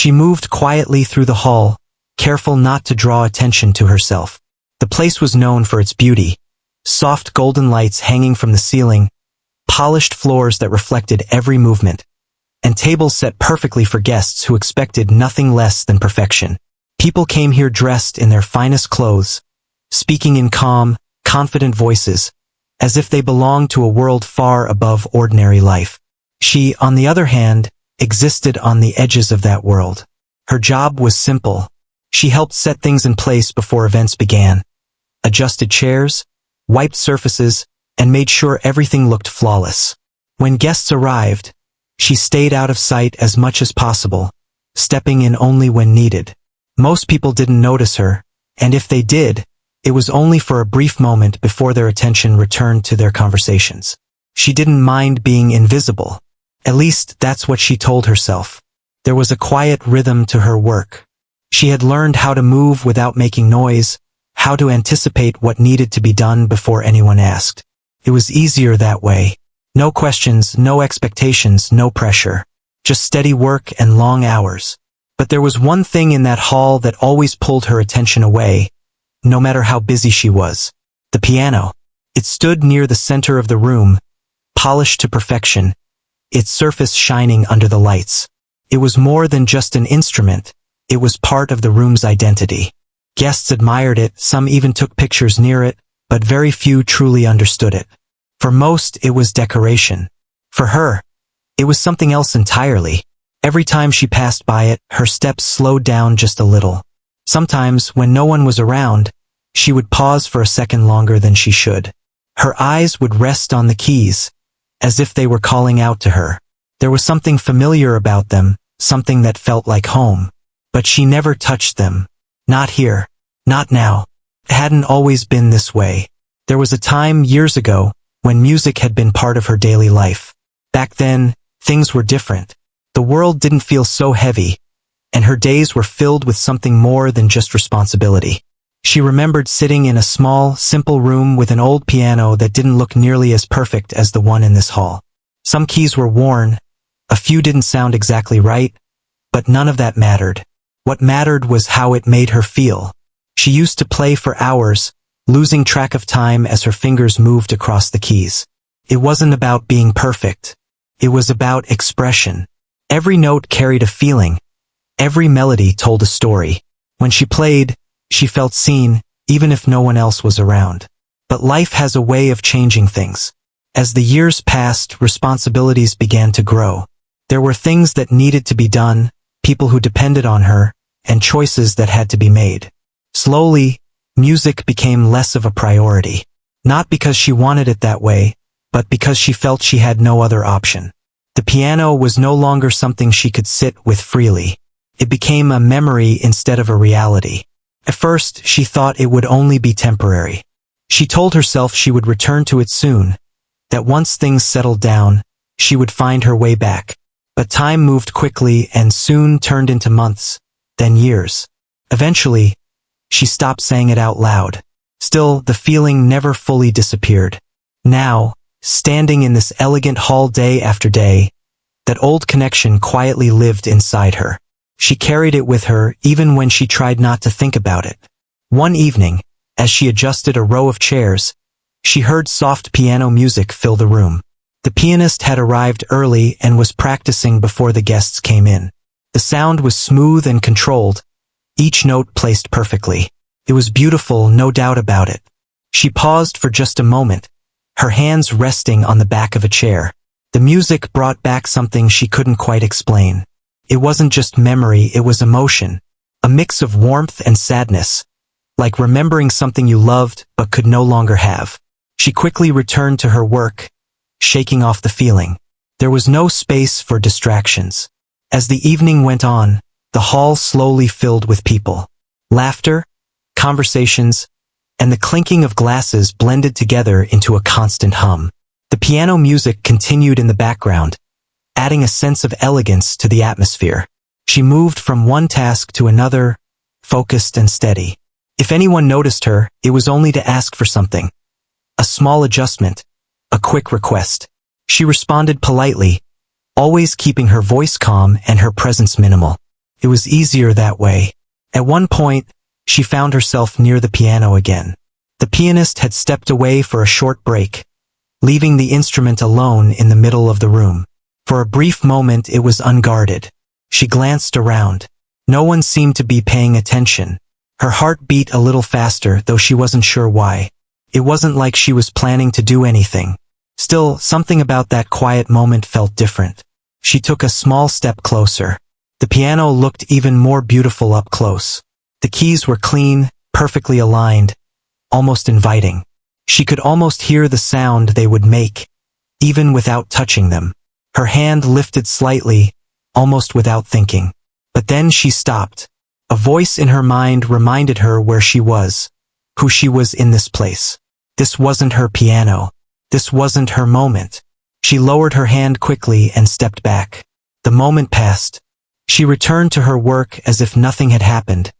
She moved quietly through the hall, careful not to draw attention to herself. The place was known for its beauty. Soft golden lights hanging from the ceiling, polished floors that reflected every movement, and tables set perfectly for guests who expected nothing less than perfection. People came here dressed in their finest clothes, speaking in calm, confident voices, as if they belonged to a world far above ordinary life. She, on the other hand, existed on the edges of that world. Her job was simple. She helped set things in place before events began, adjusted chairs, wiped surfaces, and made sure everything looked flawless. When guests arrived, she stayed out of sight as much as possible, stepping in only when needed. Most people didn't notice her, and if they did, it was only for a brief moment before their attention returned to their conversations. She didn't mind being invisible. At least that's what she told herself. There was a quiet rhythm to her work. She had learned how to move without making noise, how to anticipate what needed to be done before anyone asked. It was easier that way. No questions, no expectations, no pressure. Just steady work and long hours. But there was one thing in that hall that always pulled her attention away, no matter how busy she was. The piano. It stood near the center of the room, polished to perfection, its surface shining under the lights. It was more than just an instrument. It was part of the room's identity. Guests admired it, some even took pictures near it, but very few truly understood it. For most, it was decoration. For her, it was something else entirely. Every time she passed by it, her steps slowed down just a little. Sometimes, when no one was around, she would pause for a second longer than she should. Her eyes would rest on the keys, as if they were calling out to her. There was something familiar about them, something that felt like home. But she never touched them. Not here. Not now. It hadn't always been this way. There was a time years ago when music had been part of her daily life. Back then, things were different. The world didn't feel so heavy, and her days were filled with something more than just responsibility. She remembered sitting in a small, simple room with an old piano that didn't look nearly as perfect as the one in this hall. Some keys were worn, a few didn't sound exactly right, but none of that mattered. What mattered was how it made her feel. She used to play for hours, losing track of time as her fingers moved across the keys. It wasn't about being perfect. It was about expression. Every note carried a feeling. Every melody told a story. When she played, she felt seen, even if no one else was around. But life has a way of changing things. As the years passed, responsibilities began to grow. There were things that needed to be done, people who depended on her, and choices that had to be made. Slowly, music became less of a priority. Not because she wanted it that way, but because she felt she had no other option. The piano was no longer something she could sit with freely. It became a memory instead of a reality. At first, she thought it would only be temporary. She told herself she would return to it soon, that once things settled down, she would find her way back. But time moved quickly and soon turned into months, then years. Eventually, she stopped saying it out loud. Still, the feeling never fully disappeared. Now, standing in this elegant hall day after day, that old connection quietly lived inside her. She carried it with her even when she tried not to think about it. One evening, as she adjusted a row of chairs, she heard soft piano music fill the room. The pianist had arrived early and was practicing before the guests came in. The sound was smooth and controlled, each note placed perfectly. It was beautiful, no doubt about it. She paused for just a moment, her hands resting on the back of a chair. The music brought back something she couldn't quite explain. It wasn't just memory, it was emotion. A mix of warmth and sadness, like remembering something you loved but could no longer have. She quickly returned to her work, shaking off the feeling. There was no space for distractions. As the evening went on, the hall slowly filled with people. Laughter, conversations, and the clinking of glasses blended together into a constant hum. The piano music continued in the background, adding a sense of elegance to the atmosphere. She moved from one task to another, focused and steady. If anyone noticed her, it was only to ask for something. A small adjustment, a quick request. She responded politely, always keeping her voice calm and her presence minimal. It was easier that way. At one point, she found herself near the piano again. The pianist had stepped away for a short break, leaving the instrument alone in the middle of the room. For a brief moment it was unguarded. She glanced around. No one seemed to be paying attention. Her heart beat a little faster, though she wasn't sure why. It wasn't like she was planning to do anything. Still, something about that quiet moment felt different. She took a small step closer. The piano looked even more beautiful up close. The keys were clean, perfectly aligned, almost inviting. She could almost hear the sound they would make, even without touching them. Her hand lifted slightly, almost without thinking. But then she stopped. A voice in her mind reminded her where she was, who she was in this place. This wasn't her piano. This wasn't her moment. She lowered her hand quickly and stepped back. The moment passed. She returned to her work as if nothing had happened,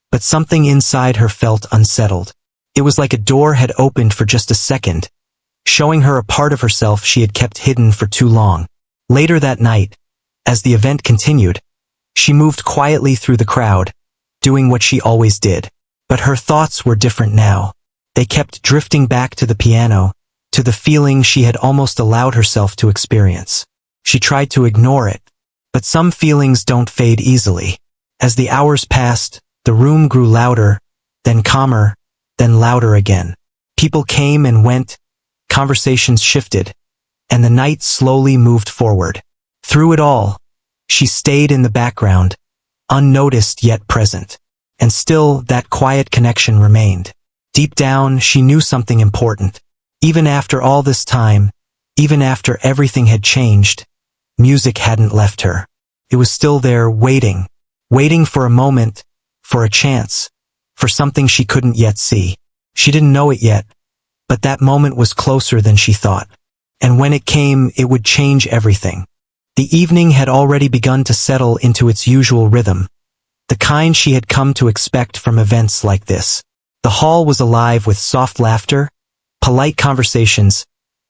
but something inside her felt unsettled. It was like a door had opened for just a second, showing her a part of herself she had kept hidden for too long. Later that night, as the event continued, she moved quietly through the crowd, doing what she always did. But her thoughts were different now. They kept drifting back to the piano, to the feeling she had almost allowed herself to experience. She tried to ignore it, but some feelings don't fade easily. As the hours passed, the room grew louder, then calmer, then louder again. People came and went, conversations shifted, and the night slowly moved forward. Through it all, she stayed in the background, unnoticed yet present. And still, that quiet connection remained. Deep down, she knew something important. Even after all this time, even after everything had changed, music hadn't left her. It was still there, waiting for a moment, for a chance, for something she couldn't yet see. She didn't know it yet, but that moment was closer than she thought. And when it came, it would change everything. The evening had already begun to settle into its usual rhythm, the kind she had come to expect from events like this. The hall was alive with soft laughter, polite conversations,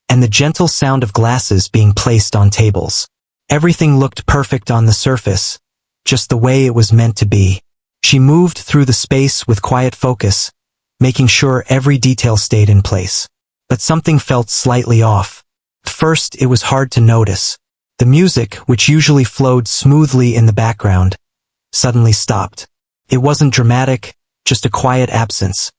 and the gentle sound of glasses being placed on tables. Everything looked perfect on the surface, just the way it was meant to be. She moved through the space with quiet focus, making sure every detail stayed in place. But something felt slightly off. At first, it was hard to notice. The music, which usually flowed smoothly in the background, suddenly stopped. It wasn't dramatic, just a quiet absence.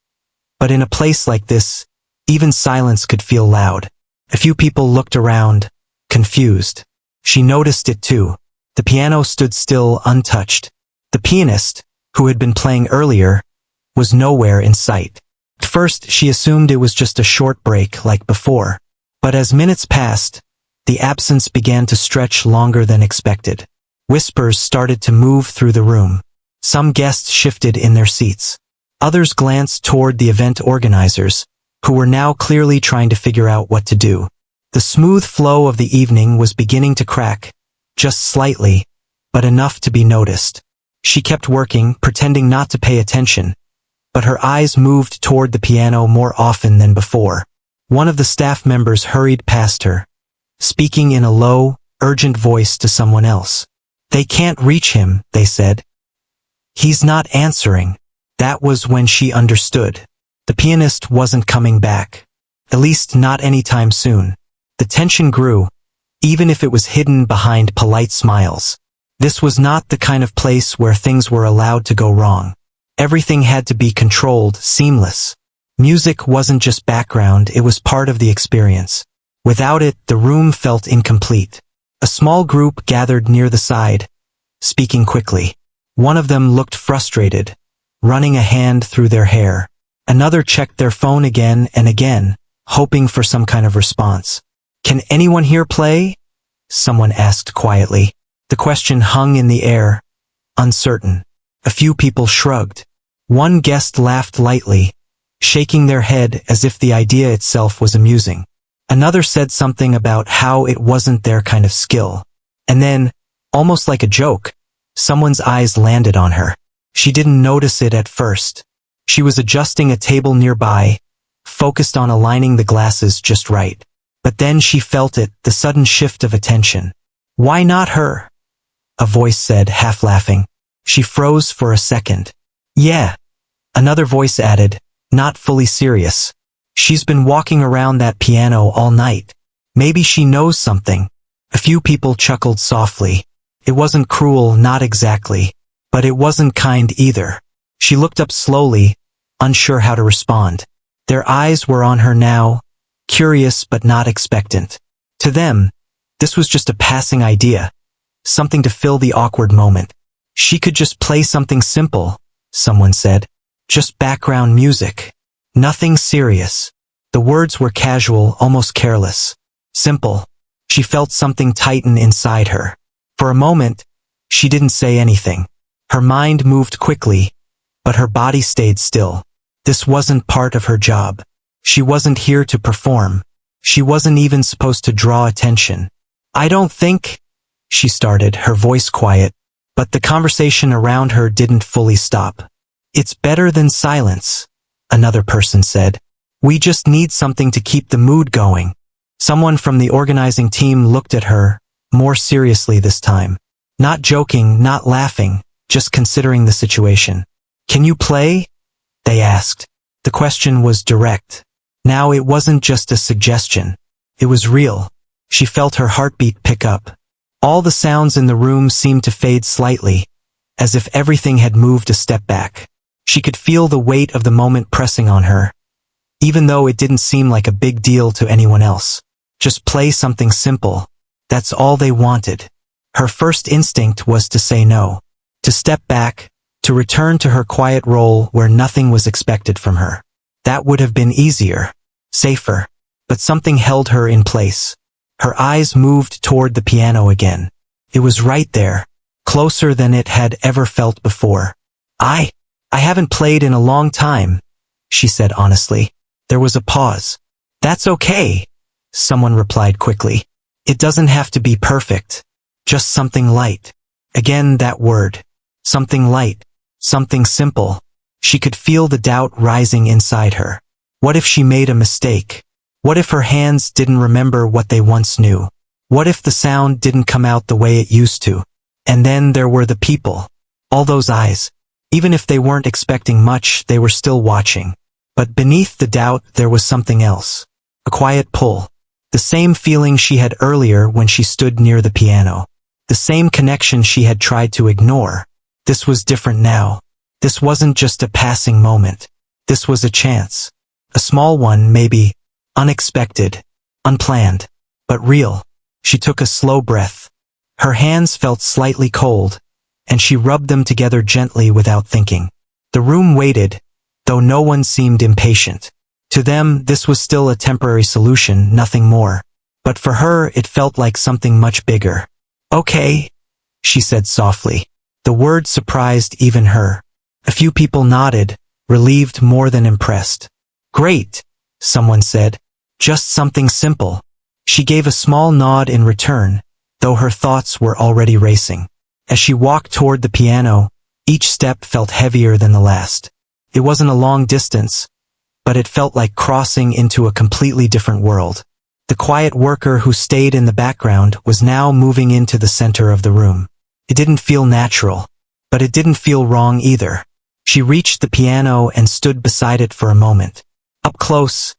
But in a place like this, even silence could feel loud. A few people looked around, confused. She noticed it too. The piano stood still, untouched. The pianist, who had been playing earlier, was nowhere in sight. At first, she assumed it was just a short break like before. But as minutes passed, the absence began to stretch longer than expected. Whispers started to move through the room. Some guests shifted in their seats. Others glanced toward the event organizers, who were now clearly trying to figure out what to do. The smooth flow of the evening was beginning to crack, just slightly, but enough to be noticed. She kept working, pretending not to pay attention, but her eyes moved toward the piano more often than before. One of the staff members hurried past her, speaking in a low, urgent voice to someone else. "They can't reach him," they said. "He's not answering." That was when she understood. The pianist wasn't coming back. At least not anytime soon. The tension grew, even if it was hidden behind polite smiles. This was not the kind of place where things were allowed to go wrong. Everything had to be controlled, seamless. Music wasn't just background, it was part of the experience. Without it, the room felt incomplete. A small group gathered near the side, speaking quickly. One of them looked frustrated, running a hand through their hair. Another checked their phone again and again, hoping for some kind of response. "Can anyone here play?" someone asked quietly. The question hung in the air, uncertain. A few people shrugged. One guest laughed lightly, shaking their head as if the idea itself was amusing. Another said something about how it wasn't their kind of skill. And then, almost like a joke, someone's eyes landed on her. She didn't notice it at first. She was adjusting a table nearby, focused on aligning the glasses just right. But then she felt it, the sudden shift of attention. "Why not her?" a voice said, half laughing. She froze for a second. Yeah. Another voice added, not fully serious. She's been walking around that piano all night. Maybe she knows something. A few people chuckled softly. It wasn't cruel, not exactly. But it wasn't kind either. She looked up slowly, unsure how to respond. Their eyes were on her now, curious but not expectant. To them, this was just a passing idea. Something to fill the awkward moment. She could just play something simple, someone said. Just background music. Nothing serious. The words were casual, almost careless. Simple. She felt something tighten inside her. For a moment, she didn't say anything. Her mind moved quickly, but her body stayed still. This wasn't part of her job. She wasn't here to perform. She wasn't even supposed to draw attention. I don't think, she started, her voice quiet, but the conversation around her didn't fully stop. It's better than silence, another person said. We just need something to keep the mood going. Someone from the organizing team looked at her, more seriously this time. Not joking, not laughing, just considering the situation. Can you play? They asked. The question was direct. Now it wasn't just a suggestion. It was real. She felt her heartbeat pick up. All the sounds in the room seemed to fade slightly, as if everything had moved a step back. She could feel the weight of the moment pressing on her, even though it didn't seem like a big deal to anyone else. Just play something simple. That's all they wanted. Her first instinct was to say no, to step back, to return to her quiet role where nothing was expected from her. That would have been easier, safer, but something held her in place. Her eyes moved toward the piano again. It was right there, closer than it had ever felt before. I haven't played in a long time, she said honestly. There was a pause. That's okay, someone replied quickly. It doesn't have to be perfect. Just something light. Again that word. Something light. Something simple. She could feel the doubt rising inside her. What if she made a mistake? What if her hands didn't remember what they once knew? What if the sound didn't come out the way it used to? And then there were the people. All those eyes. Even if they weren't expecting much, they were still watching. But beneath the doubt there was something else. A quiet pull. The same feeling she had earlier when she stood near the piano. The same connection she had tried to ignore. This was different now. This wasn't just a passing moment. This was a chance. A small one, maybe. Unexpected. Unplanned. But real. She took a slow breath. Her hands felt slightly cold, and she rubbed them together gently without thinking. The room waited, though no one seemed impatient. To them, this was still a temporary solution, nothing more. But for her, it felt like something much bigger. Okay, she said softly. The word surprised even her. A few people nodded, relieved more than impressed. Great, someone said. Just something simple. She gave a small nod in return, though her thoughts were already racing. As she walked toward the piano, each step felt heavier than the last. It wasn't a long distance, but it felt like crossing into a completely different world. The quiet worker who stayed in the background was now moving into the center of the room. It didn't feel natural, but it didn't feel wrong either. She reached the piano and stood beside it for a moment. Up close,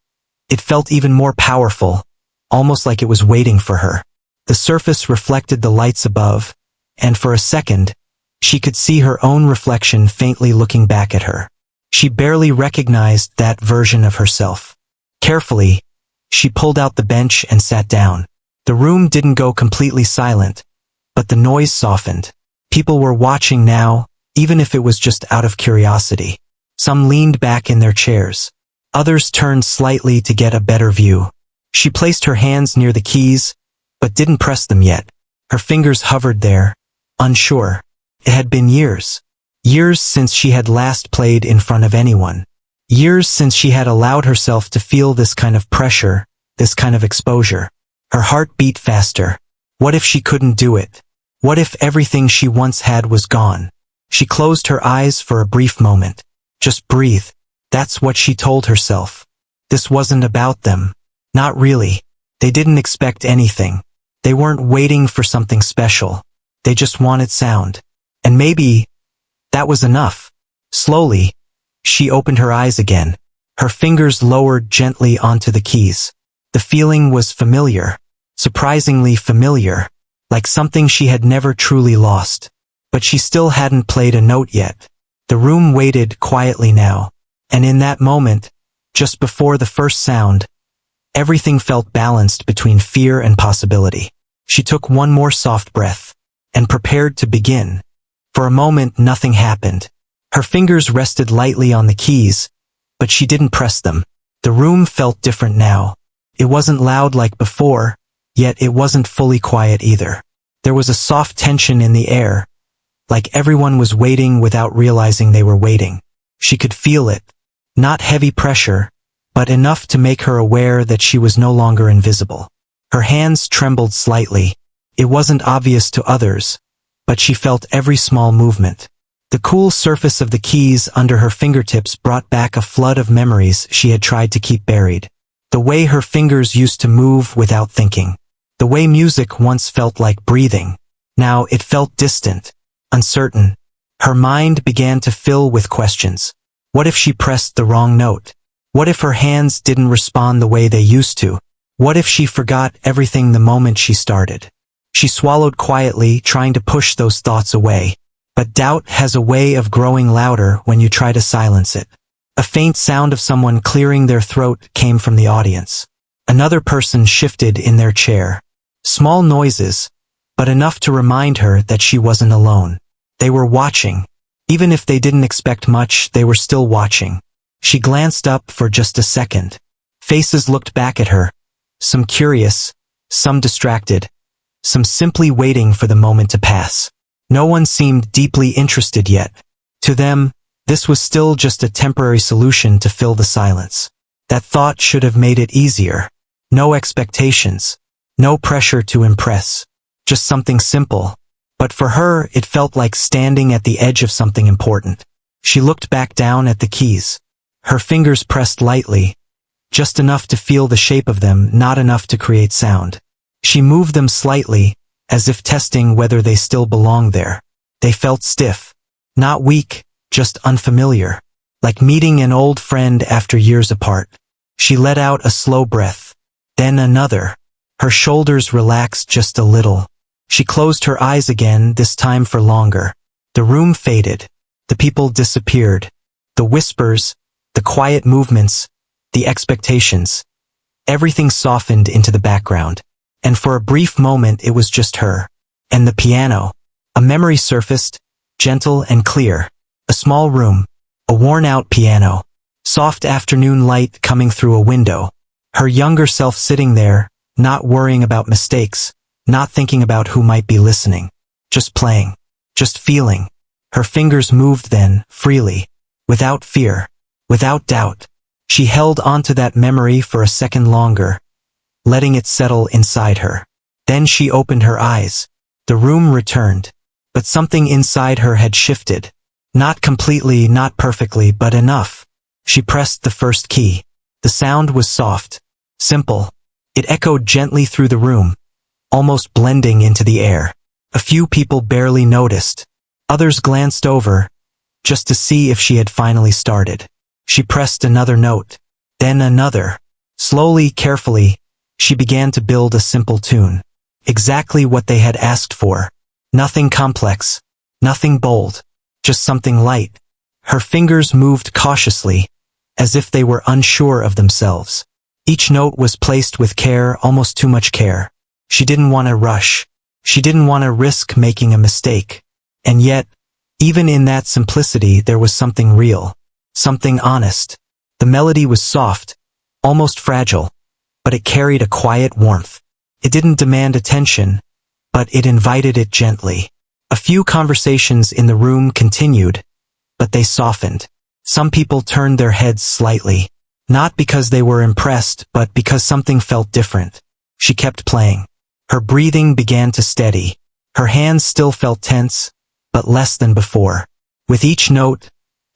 it felt even more powerful, almost like it was waiting for her. The surface reflected the lights above, and for a second, she could see her own reflection faintly looking back at her. She barely recognized that version of herself. Carefully, she pulled out the bench and sat down. The room didn't go completely silent, but the noise softened. People were watching now, even if it was just out of curiosity. Some leaned back in their chairs. Others turned slightly to get a better view. She placed her hands near the keys, but didn't press them yet. Her fingers hovered there, unsure. It had been years. Years since she had last played in front of anyone. Years since she had allowed herself to feel this kind of pressure, this kind of exposure. Her heart beat faster. What if she couldn't do it? What if everything she once had was gone? She closed her eyes for a brief moment. Just breathe. That's what she told herself. This wasn't about them. Not really. They didn't expect anything. They weren't waiting for something special. They just wanted sound. And maybe, That was enough. Slowly, she opened her eyes again. Her fingers lowered gently onto the keys. The feeling was familiar, surprisingly familiar, like something she had never truly lost. But she still hadn't played a note yet. The room waited quietly now, and in that moment, just before the first sound, everything felt balanced between fear and possibility. She took one more soft breath, and prepared to begin. For a moment, nothing happened. Her fingers rested lightly on the keys, but she didn't press them. The room felt different now. It wasn't loud like before, yet it wasn't fully quiet either. There was a soft tension in the air, like everyone was waiting without realizing they were waiting. She could feel it. Not heavy pressure, but enough to make her aware that she was no longer invisible. Her hands trembled slightly. It wasn't obvious to others, but she felt every small movement. The cool surface of the keys under her fingertips brought back a flood of memories she had tried to keep buried. The way her fingers used to move without thinking. The way music once felt like breathing. Now it felt distant, uncertain. Her mind began to fill with questions. What if she pressed the wrong note? What if her hands didn't respond the way they used to? What if she forgot everything the moment she started? She swallowed quietly, trying to push those thoughts away. But doubt has a way of growing louder when you try to silence it. A faint sound of someone clearing their throat came from the audience. Another person shifted in their chair. Small noises, but enough to remind her that she wasn't alone. They were watching. Even if they didn't expect much, they were still watching. She glanced up for just a second. Faces looked back at her. Some curious, some distracted, some simply waiting for the moment to pass. No one seemed deeply interested yet. To them, this was still just a temporary solution to fill the silence. That thought should have made it easier. No expectations. No pressure to impress. Just something simple. But for her, it felt like standing at the edge of something important. She looked back down at the keys. Her fingers pressed lightly, just enough to feel the shape of them, not enough to create sound. She moved them slightly, as if testing whether they still belonged there. They felt stiff. Not weak, just unfamiliar. Like meeting an old friend after years apart. She let out a slow breath. Then another. Her shoulders relaxed just a little. She closed her eyes again, this time for longer. The room faded. The people disappeared. The whispers, the quiet movements, the expectations. Everything softened into the background. And for a brief moment it was just her. And the piano. A memory surfaced, gentle and clear. A small room. A worn-out piano. Soft afternoon light coming through a window. Her younger self sitting there, not worrying about mistakes, not thinking about who might be listening. Just playing. Just feeling. Her fingers moved then, freely. Without fear. Without doubt. She held onto that memory for a second longer, letting it settle inside her. Then she opened her eyes. The room returned. But something inside her had shifted. Not completely, not perfectly, but enough. She pressed the first key. The sound was soft. Simple. It echoed gently through the room, almost blending into the air. A few people barely noticed. Others glanced over, just to see if she had finally started. She pressed another note. Then another. Slowly, carefully, she began to build a simple tune. Exactly what they had asked for. Nothing complex. Nothing bold. Just something light. Her fingers moved cautiously, as if they were unsure of themselves. Each note was placed with care, almost too much care. She didn't want to rush. She didn't want to risk making a mistake. And yet, even in that simplicity there was something real. Something honest. The melody was soft, almost fragile, but it carried a quiet warmth. It didn't demand attention, but it invited it gently. A few conversations in the room continued, but they softened. Some people turned their heads slightly, not because they were impressed, but because something felt different. She kept playing. Her breathing began to steady. Her hands still felt tense, but less than before. With each note,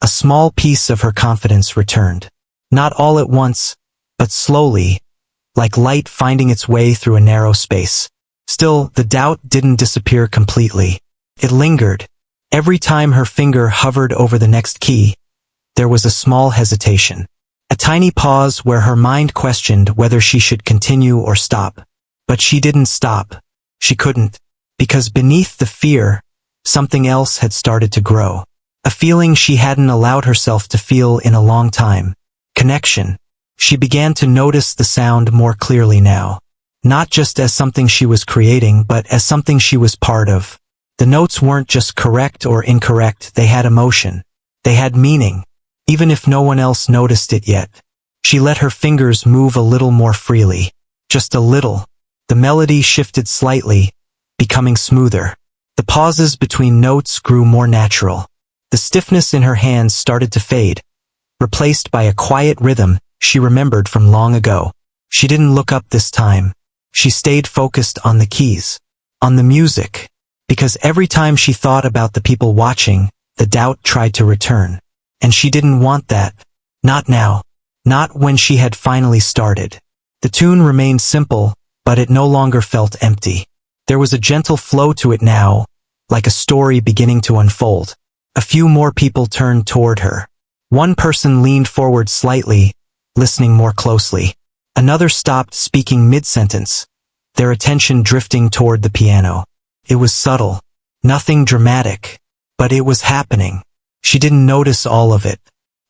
a small piece of her confidence returned. Not all at once, but slowly, like light finding its way through a narrow space. Still, the doubt didn't disappear completely. It lingered, Every time her finger hovered over the next key, there was a small hesitation. A tiny pause where her mind questioned whether she should continue or stop. But she didn't stop. She couldn't. Because beneath the fear, something else had started to grow. A feeling she hadn't allowed herself to feel in a long time. Connection. She began to notice the sound more clearly now. Not just as something she was creating, but as something she was part of. The notes weren't just correct or incorrect, they had emotion. They had meaning, even if no one else noticed it yet. She let her fingers move a little more freely. Just a little. The melody shifted slightly, becoming smoother. The pauses between notes grew more natural. The stiffness in her hands started to fade, replaced by a quiet rhythm she remembered from long ago. She didn't look up this time. She stayed focused on the keys, on the music. Because every time she thought about the people watching, the doubt tried to return. And she didn't want that. Not now. Not when she had finally started. The tune remained simple, but it no longer felt empty. There was a gentle flow to it now, like a story beginning to unfold. A few more people turned toward her. One person leaned forward slightly, listening more closely. Another stopped speaking mid-sentence, their attention drifting toward the piano. It was subtle, nothing dramatic, but it was happening. She didn't notice all of it,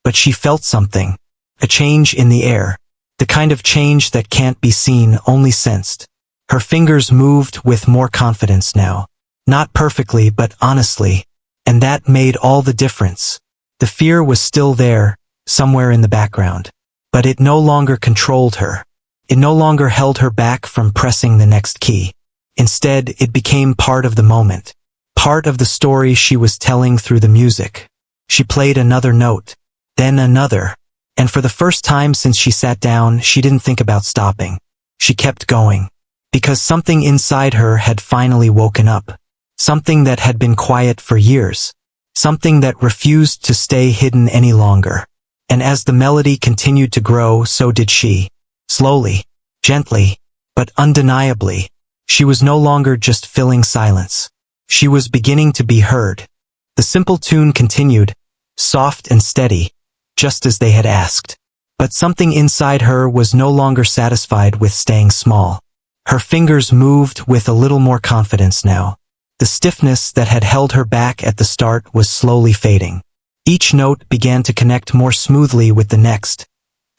but she felt something, a change in the air, the kind of change that can't be seen, only sensed. Her fingers moved with more confidence now, not perfectly but honestly, and that made all the difference. The fear was still there, somewhere in the background, but it no longer controlled her. It no longer held her back from pressing the next key. Instead, it became part of the moment, part of the story she was telling through the music. She played another note, then another, and for the first time since she sat down, she didn't think about stopping. She kept going, because something inside her had finally woken up, something that had been quiet for years, something that refused to stay hidden any longer. And as the melody continued to grow, so did she. Slowly, gently, but undeniably. She was no longer just filling silence. She was beginning to be heard. The simple tune continued, soft and steady, just as they had asked. But something inside her was no longer satisfied with staying small. Her fingers moved with a little more confidence now. The stiffness that had held her back at the start was slowly fading. Each note began to connect more smoothly with the next,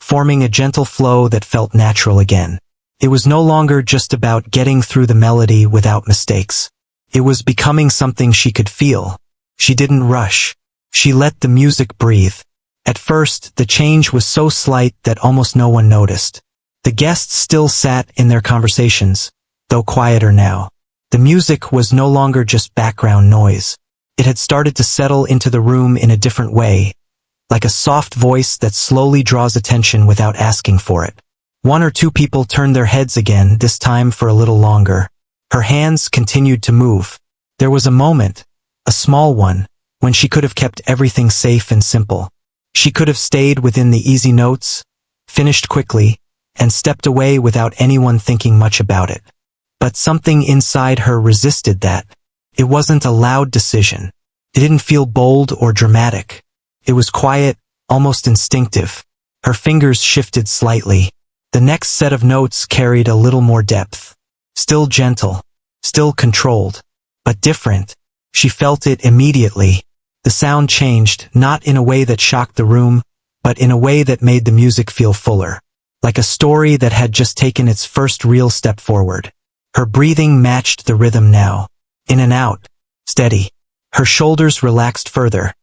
forming a gentle flow that felt natural again. It was no longer just about getting through the melody without mistakes. It was becoming something she could feel. She didn't rush. She let the music breathe. At first, the change was so slight that almost no one noticed. The guests still sat in their conversations, though quieter now. The music was no longer just background noise. It had started to settle into the room in a different way, like a soft voice that slowly draws attention without asking for it. One or two people turned their heads again, this time for a little longer. Her hands continued to move. There was a moment, a small one, when she could have kept everything safe and simple. She could have stayed within the easy notes, finished quickly, and stepped away without anyone thinking much about it. But something inside her resisted that. It wasn't a loud decision. It didn't feel bold or dramatic. It was quiet, almost instinctive. Her fingers shifted slightly. The next set of notes carried a little more depth. Still gentle, still controlled, but different. She felt it immediately. The sound changed, not in a way that shocked the room, but in a way that made the music feel fuller. Like a story that had just taken its first real step forward. Her breathing matched the rhythm now. In and out, steady. Her shoulders relaxed further,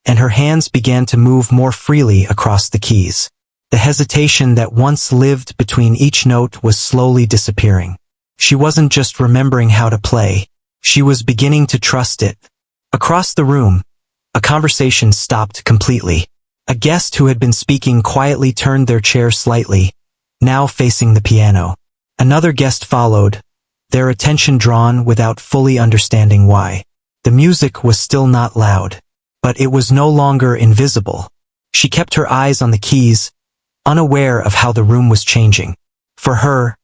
and her hands began to move more freely across the keys. The hesitation that once lived between each note was slowly disappearing. She wasn't just remembering how to play. She was beginning to trust it. Across the room, a conversation stopped completely. A guest who had been speaking quietly turned their chair slightly, now facing the piano. Another guest followed, their attention drawn without fully understanding why. The music was still not loud, but it was no longer invisible. She kept her eyes on the keys, unaware of how the room was changing. For her,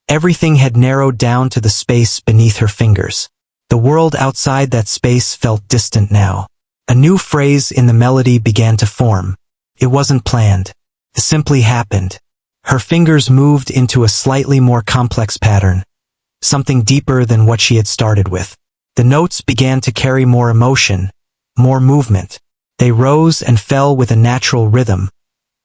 everything had narrowed down to the space beneath her fingers. The world outside that space felt distant now. A new phrase in the melody began to form. It wasn't planned. It simply happened. Her fingers moved into a slightly more complex pattern, something deeper than what she had started with. The notes began to carry more emotion, more movement. They rose and fell with a natural rhythm,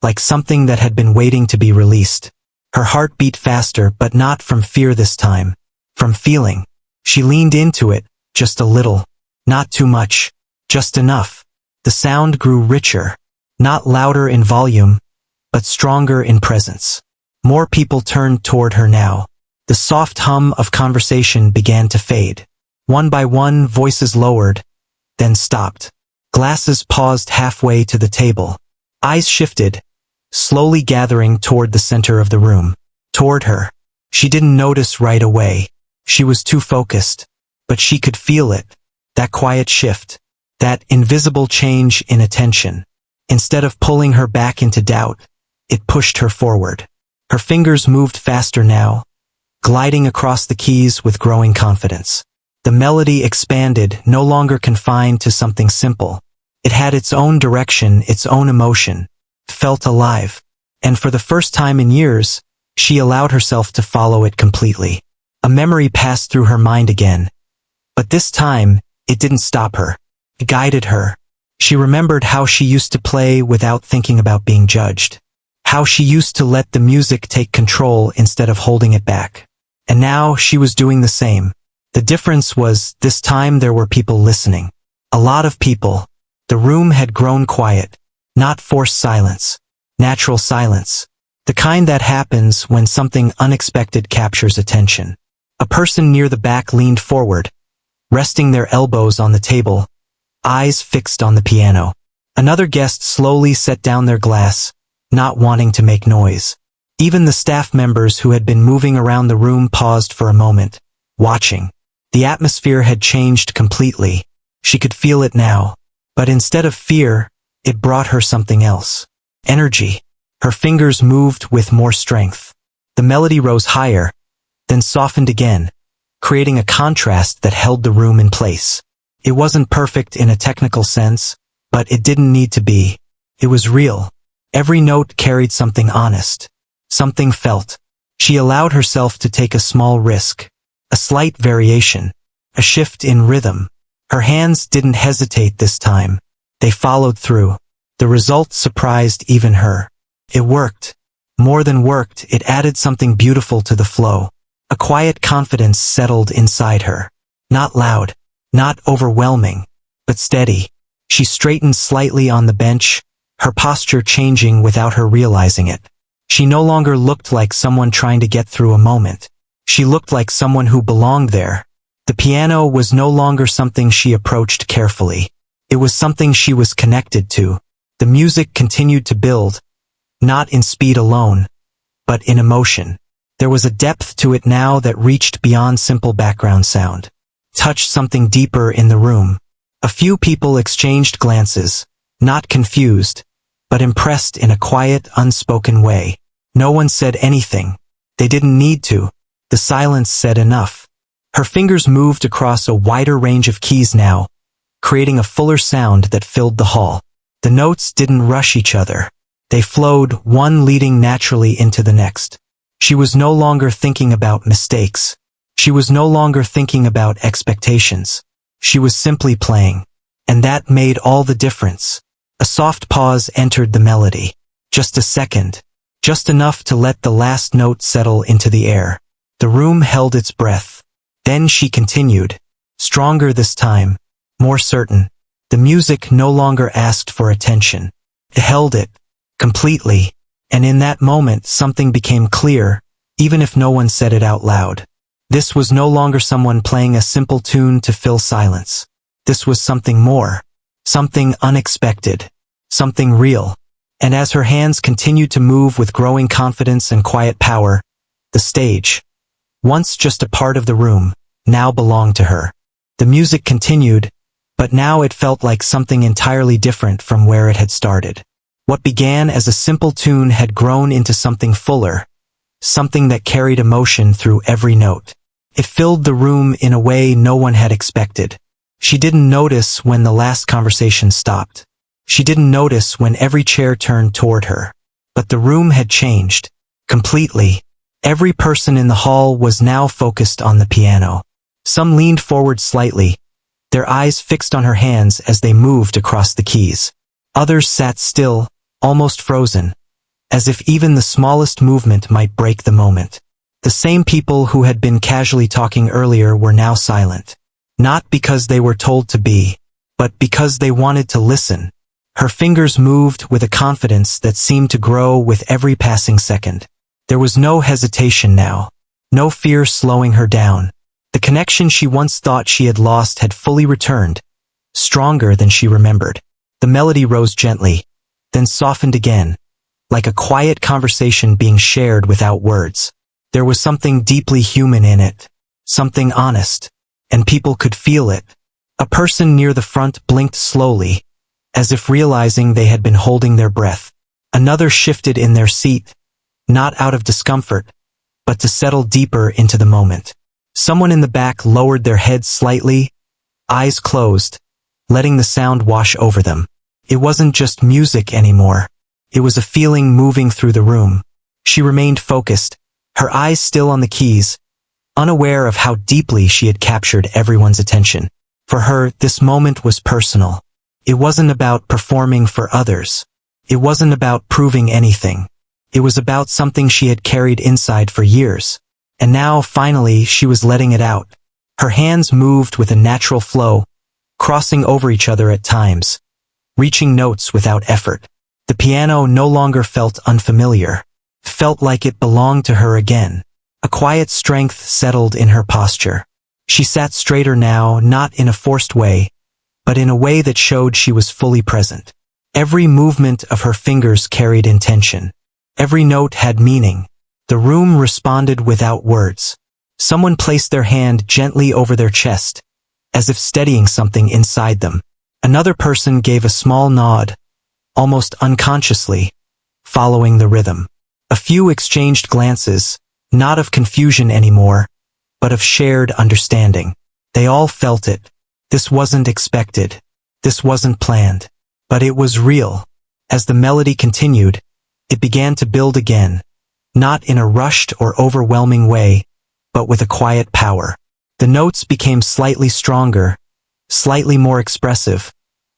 like something that had been waiting to be released. Her heart beat faster, but not from fear this time, from feeling. She leaned into it, just a little. Not too much, just enough. The sound grew richer, not louder in volume, but stronger in presence. More people turned toward her now. The soft hum of conversation began to fade. One by one, voices lowered, then stopped. Glasses paused halfway to the table. Eyes shifted, slowly gathering toward the center of the room. Toward her. She didn't notice right away. She was too focused. But she could feel it. That quiet shift. That invisible change in attention. Instead of pulling her back into doubt, it pushed her forward. Her fingers moved faster now, gliding across the keys with growing confidence. The melody expanded, no longer confined to something simple. It had its own direction, its own emotion. Felt alive. And for the first time in years, she allowed herself to follow it completely. A memory passed through her mind again. But this time, it didn't stop her. It guided her. She remembered how she used to play without thinking about being judged. How she used to let the music take control instead of holding it back. And now she was doing the same. The difference was, this time there were people listening. A lot of people. The room had grown quiet. Not forced silence. Natural silence. The kind that happens when something unexpected captures attention. A person near the back leaned forward, resting their elbows on the table, eyes fixed on the piano. Another guest slowly set down their glass, not wanting to make noise. Even the staff members who had been moving around the room paused for a moment, watching. The atmosphere had changed completely. She could feel it now. But instead of fear, it brought her something else. Energy. Her fingers moved with more strength. The melody rose higher, then softened again, creating a contrast that held the room in place. It wasn't perfect in a technical sense, but it didn't need to be. It was real. Every note carried something honest, something felt. She allowed herself to take a small risk, a slight variation, a shift in rhythm. Her hands didn't hesitate this time. They followed through. The result surprised even her. It worked. More than worked, it added something beautiful to the flow. A quiet confidence settled inside her. Not loud, not overwhelming, but steady. She straightened slightly on the bench, her posture changing without her realizing it. She no longer looked like someone trying to get through a moment. She looked like someone who belonged there. The piano was no longer something she approached carefully. It was something she was connected to. The music continued to build, not in speed alone, but in emotion. There was a depth to it now that reached beyond simple background sound. Touched something deeper in the room. A few people exchanged glances, not confused, but impressed in a quiet, unspoken way. No one said anything. They didn't need to. The silence said enough. Her fingers moved across a wider range of keys now, creating a fuller sound that filled the hall. The notes didn't rush each other. They flowed, one leading naturally into the next. She was no longer thinking about mistakes. She was no longer thinking about expectations. She was simply playing. And that made all the difference. A soft pause entered the melody. Just a second. Just enough to let the last note settle into the air. The room held its breath. Then she continued. Stronger this time. More certain. The music no longer asked for attention. It held it. Completely. And in that moment something became clear, even if no one said it out loud. This was no longer someone playing a simple tune to fill silence. This was something more. Something unexpected. Something real. And as her hands continued to move with growing confidence and quiet power, the stage, once just a part of the room, now belonged to her. The music continued, but now it felt like something entirely different from where it had started. What began as a simple tune had grown into something fuller, something that carried emotion through every note. It filled the room in a way no one had expected. She didn't notice when the last conversation stopped. She didn't notice when every chair turned toward her. But the room had changed. Completely. Every person in the hall was now focused on the piano. Some leaned forward slightly, their eyes fixed on her hands as they moved across the keys. Others sat still, almost frozen, as if even the smallest movement might break the moment. The same people who had been casually talking earlier were now silent. Not because they were told to be, but because they wanted to listen. Her fingers moved with a confidence that seemed to grow with every passing second. There was no hesitation now, no fear slowing her down. The connection she once thought she had lost had fully returned, stronger than she remembered. The melody rose gently, then softened again, like a quiet conversation being shared without words. There was something deeply human in it, something honest, and people could feel it. A person near the front blinked slowly, as if realizing they had been holding their breath. Another shifted in their seat, not out of discomfort, but to settle deeper into the moment. Someone in the back lowered their head slightly, eyes closed, letting the sound wash over them. It wasn't just music anymore. It was a feeling moving through the room. She remained focused, her eyes still on the keys, unaware of how deeply she had captured everyone's attention. For her, this moment was personal. It wasn't about performing for others. It wasn't about proving anything. It was about something she had carried inside for years. And now, finally, she was letting it out. Her hands moved with a natural flow, crossing over each other at times, reaching notes without effort. The piano no longer felt unfamiliar, felt like it belonged to her again. A quiet strength settled in her posture. She sat straighter now, not in a forced way, but in a way that showed she was fully present. Every movement of her fingers carried intention. Every note had meaning. The room responded without words. Someone placed their hand gently over their chest, as if steadying something inside them. Another person gave a small nod, almost unconsciously, following the rhythm. A few exchanged glances, not of confusion anymore, but of shared understanding. They all felt it. This wasn't expected. This wasn't planned. But it was real. As the melody continued, it began to build again, not in a rushed or overwhelming way, but with a quiet power. The notes became slightly stronger, slightly more expressive,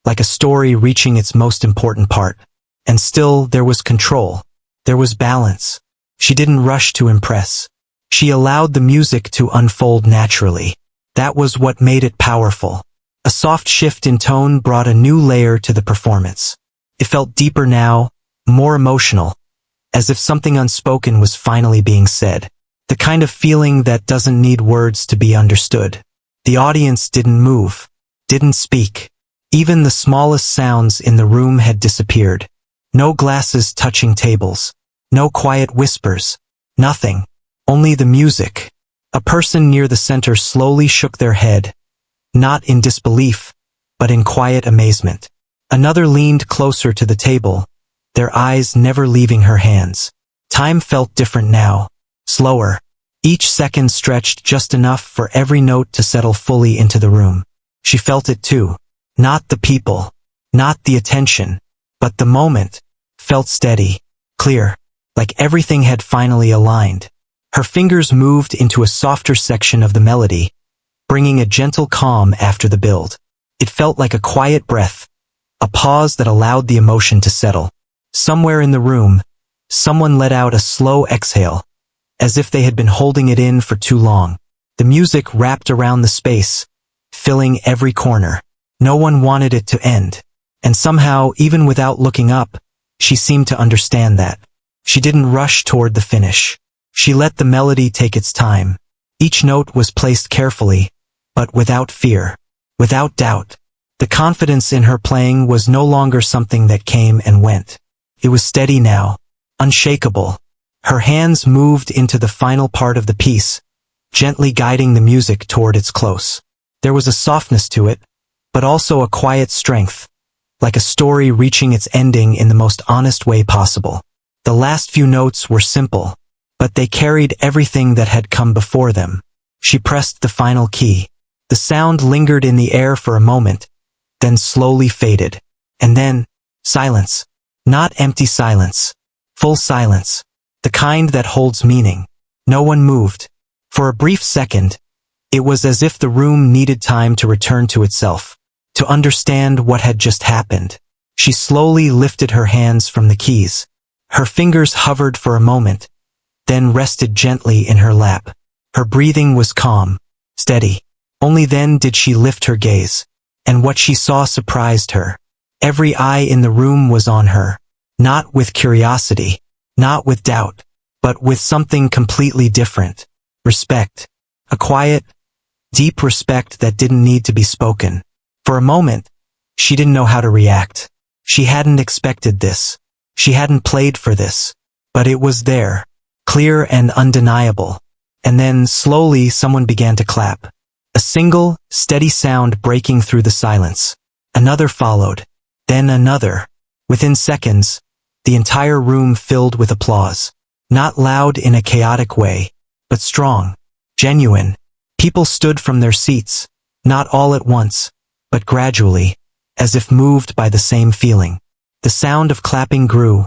like a story reaching its most important part. And still, there was control. There was balance. She didn't rush to impress. She allowed the music to unfold naturally. That was what made it powerful. A soft shift in tone brought a new layer to the performance. It felt deeper now, more emotional, as if something unspoken was finally being said. The kind of feeling that doesn't need words to be understood. The audience didn't move, didn't speak. Even the smallest sounds in the room had disappeared. No glasses touching tables. No quiet whispers. Nothing. Only the music. A person near the center slowly shook their head, not in disbelief, but in quiet amazement. Another leaned closer to the table, their eyes never leaving her hands. Time felt different now, slower. Each second stretched just enough for every note to settle fully into the room. She felt it too. Not the people, not the attention, but the moment felt steady, clear, like everything had finally aligned. Her fingers moved into a softer section of the melody, bringing a gentle calm after the build. It felt like a quiet breath, a pause that allowed the emotion to settle. Somewhere in the room, someone let out a slow exhale, as if they had been holding it in for too long. The music wrapped around the space, filling every corner. No one wanted it to end. And somehow, even without looking up, she seemed to understand that. She didn't rush toward the finish. She let the melody take its time. Each note was placed carefully, but without fear, without doubt. The confidence in her playing was no longer something that came and went. It was steady now, unshakable. Her hands moved into the final part of the piece, gently guiding the music toward its close. There was a softness to it, but also a quiet strength, like a story reaching its ending in the most honest way possible. The last few notes were simple, but they carried everything that had come before them. She pressed the final key. The sound lingered in the air for a moment, then slowly faded. And then, silence. Not empty silence. Full silence. The kind that holds meaning. No one moved. For a brief second, it was as if the room needed time to return to itself, to understand what had just happened. She slowly lifted her hands from the keys. Her fingers hovered for a moment, then rested gently in her lap. Her breathing was calm, steady. Only then did she lift her gaze, and what she saw surprised her. Every eye in the room was on her, not with curiosity, not with doubt, but with something completely different. Respect. A quiet, deep respect that didn't need to be spoken. For a moment, she didn't know how to react. She hadn't expected this. She hadn't played for this. But it was there, clear and undeniable. And then, slowly, someone began to clap. A single, steady sound breaking through the silence. Another followed. Then another. Within seconds, the entire room filled with applause. Not loud in a chaotic way, but strong, genuine. People stood from their seats, not all at once, but gradually, as if moved by the same feeling. The sound of clapping grew,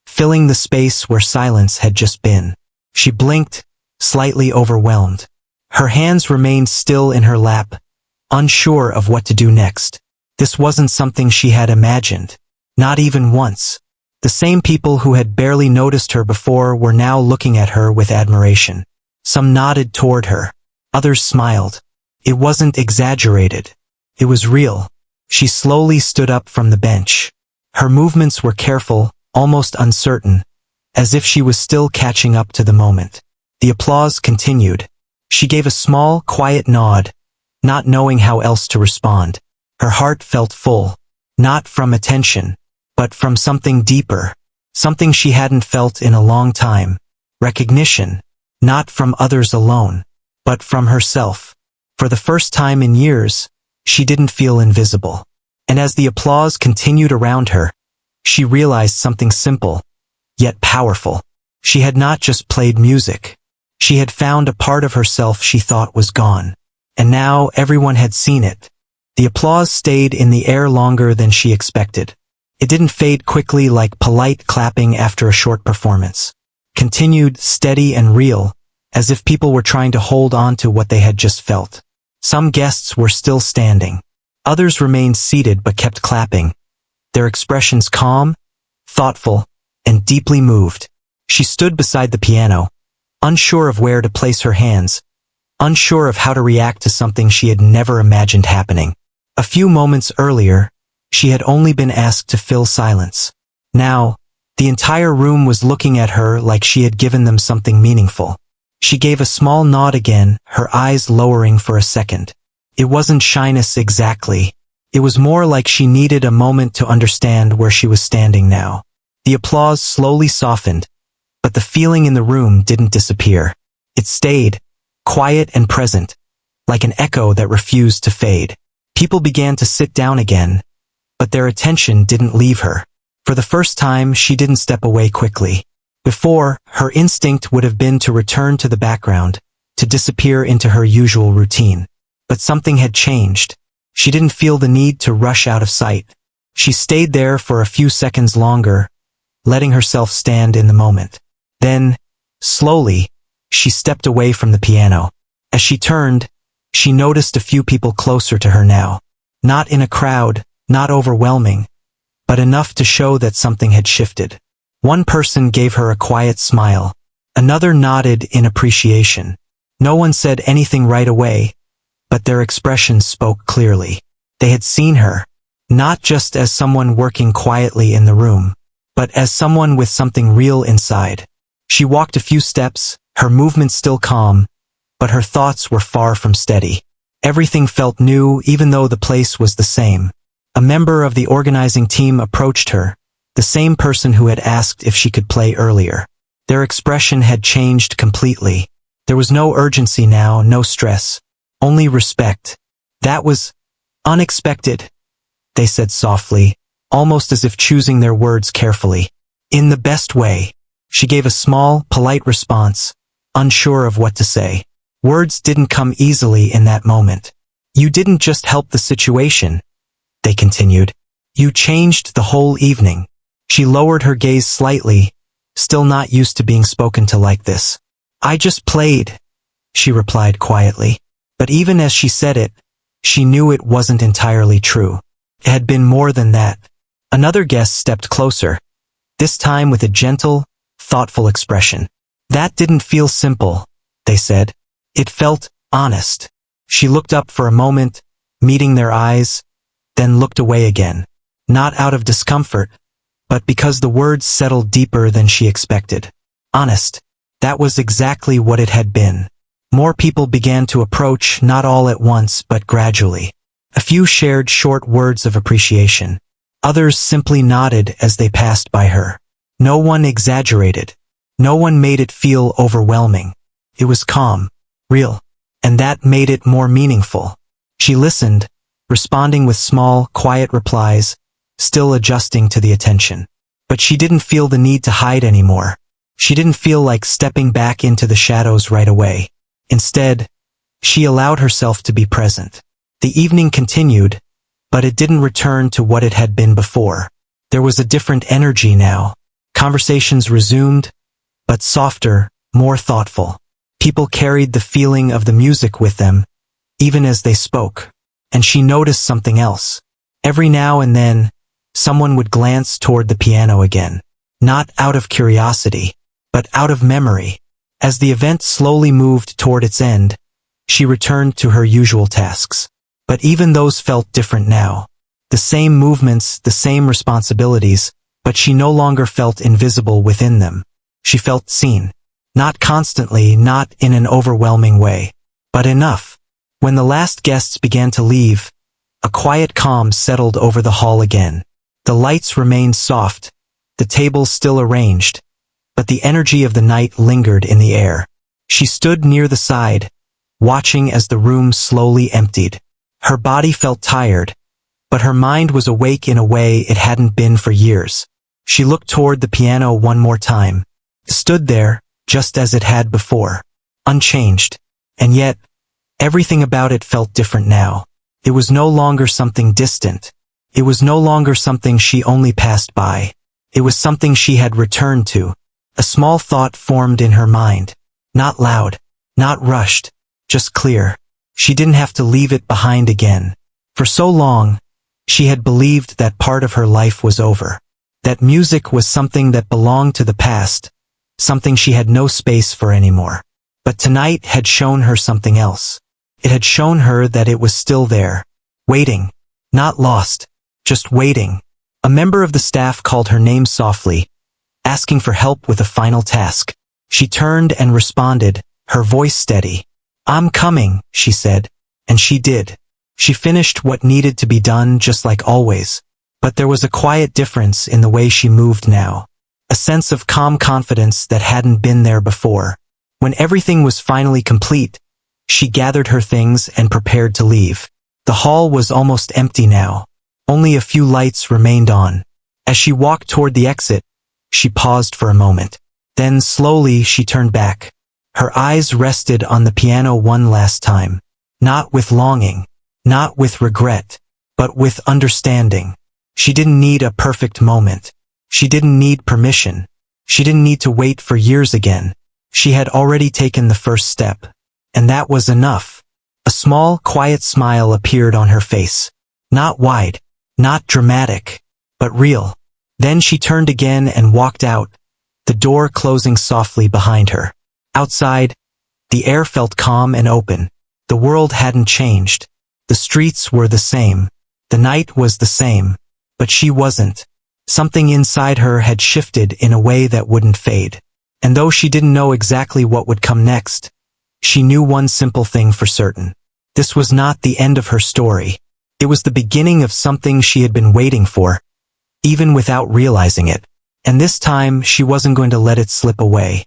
filling the space where silence had just been. She blinked, slightly overwhelmed. Her hands remained still in her lap, unsure of what to do next. This wasn't something she had imagined, not even once. The same people who had barely noticed her before were now looking at her with admiration. Some nodded toward her. Others smiled. It wasn't exaggerated. It was real. She slowly stood up from the bench. Her movements were careful, almost uncertain, as if she was still catching up to the moment. The applause continued. She gave a small, quiet nod, not knowing how else to respond. Her heart felt full, not from attention, but from something deeper, something she hadn't felt in a long time. Recognition, not from others alone, but from herself. For the first time in years, she didn't feel invisible. And as the applause continued around her, she realized something simple, yet powerful. She had not just played music. She had found a part of herself she thought was gone. And now everyone had seen it. The applause stayed in the air longer than she expected. It didn't fade quickly like polite clapping after a short performance. Continued, steady and real, as if people were trying to hold on to what they had just felt. Some guests were still standing. Others remained seated but kept clapping, their expressions calm, thoughtful, and deeply moved. She stood beside the piano, unsure of where to place her hands, unsure of how to react to something she had never imagined happening. A few moments earlier, she had only been asked to fill silence. Now, the entire room was looking at her like she had given them something meaningful. She gave a small nod again, her eyes lowering for a second. It wasn't shyness exactly. It was more like she needed a moment to understand where she was standing now. The applause slowly softened, but the feeling in the room didn't disappear. It stayed, quiet and present, like an echo that refused to fade. People began to sit down again, but their attention didn't leave her. For the first time, she didn't step away quickly. Before, her instinct would have been to return to the background, to disappear into her usual routine. But something had changed. She didn't feel the need to rush out of sight. She stayed there for a few seconds longer, letting herself stand in the moment. Then, slowly, she stepped away from the piano. As she turned, she noticed a few people closer to her now. Not in a crowd, not overwhelming, but enough to show that something had shifted. One person gave her a quiet smile. Another nodded in appreciation. No one said anything right away, but their expressions spoke clearly. They had seen her, not just as someone working quietly in the room, but as someone with something real inside. She walked a few steps, her movements still calm, but her thoughts were far from steady. Everything felt new, even though the place was the same. A member of the organizing team approached her, the same person who had asked if she could play earlier. Their expression had changed completely. There was no urgency now, no stress, only respect. That was unexpected, they said softly, almost as if choosing their words carefully. In the best way. She gave a small, polite response, unsure of what to say. Words didn't come easily in that moment. You didn't just help the situation, they continued. You changed the whole evening. She lowered her gaze slightly, still not used to being spoken to like this. I just played, she replied quietly. But even as she said it, she knew it wasn't entirely true. It had been more than that. Another guest stepped closer, this time with a gentle, thoughtful expression. That didn't feel simple, they said. It felt honest. She looked up for a moment, meeting their eyes, then looked away again. Not out of discomfort, but because the words settled deeper than she expected. Honest. That was exactly what it had been. More people began to approach, not all at once, but gradually. A few shared short words of appreciation. Others simply nodded as they passed by her. No one exaggerated. No one made it feel overwhelming. It was calm, real, and that made it more meaningful. She listened, responding with small, quiet replies, still adjusting to the attention. But she didn't feel the need to hide anymore. She didn't feel like stepping back into the shadows right away. Instead, she allowed herself to be present. The evening continued, but it didn't return to what it had been before. There was a different energy now. Conversations resumed, but softer, more thoughtful. People carried the feeling of the music with them, even as they spoke. And she noticed something else. Every now and then, someone would glance toward the piano again. Not out of curiosity, but out of memory. As the event slowly moved toward its end, she returned to her usual tasks. But even those felt different now. The same movements, the same responsibilities, but she no longer felt invisible within them. She felt seen. Not constantly, not in an overwhelming way, but enough. When the last guests began to leave, a quiet calm settled over the hall again. The lights remained soft, the tables still arranged, but the energy of the night lingered in the air. She stood near the side, watching as the room slowly emptied. Her body felt tired, but her mind was awake in a way it hadn't been for years. She looked toward the piano one more time. It stood there, just as it had before, unchanged. And yet, everything about it felt different now. It was no longer something distant. It was no longer something she only passed by. It was something she had returned to. A small thought formed in her mind. Not loud, not rushed, just clear. She didn't have to leave it behind again. For so long, she had believed that part of her life was over. That music was something that belonged to the past, something she had no space for anymore. But tonight had shown her something else. It had shown her that it was still there, waiting, not lost, just waiting. A member of the staff called her name softly, asking for help with a final task. She turned and responded, her voice steady. I'm coming, she said, and she did. She finished what needed to be done just like always. But there was a quiet difference in the way she moved now. A sense of calm confidence that hadn't been there before. When everything was finally complete, she gathered her things and prepared to leave. The hall was almost empty now. Only a few lights remained on. As she walked toward the exit, she paused for a moment. Then slowly she turned back. Her eyes rested on the piano one last time. Not with longing, not with regret, but with understanding. She didn't need a perfect moment. She didn't need permission. She didn't need to wait for years again. She had already taken the first step. And that was enough. A small, quiet smile appeared on her face. Not wide, not dramatic, but real. Then she turned again and walked out, the door closing softly behind her. Outside, the air felt calm and open. The world hadn't changed. The streets were the same. The night was the same. But she wasn't. Something inside her had shifted in a way that wouldn't fade. And though she didn't know exactly what would come next, she knew one simple thing for certain. This was not the end of her story. It was the beginning of something she had been waiting for, even without realizing it. And this time, she wasn't going to let it slip away.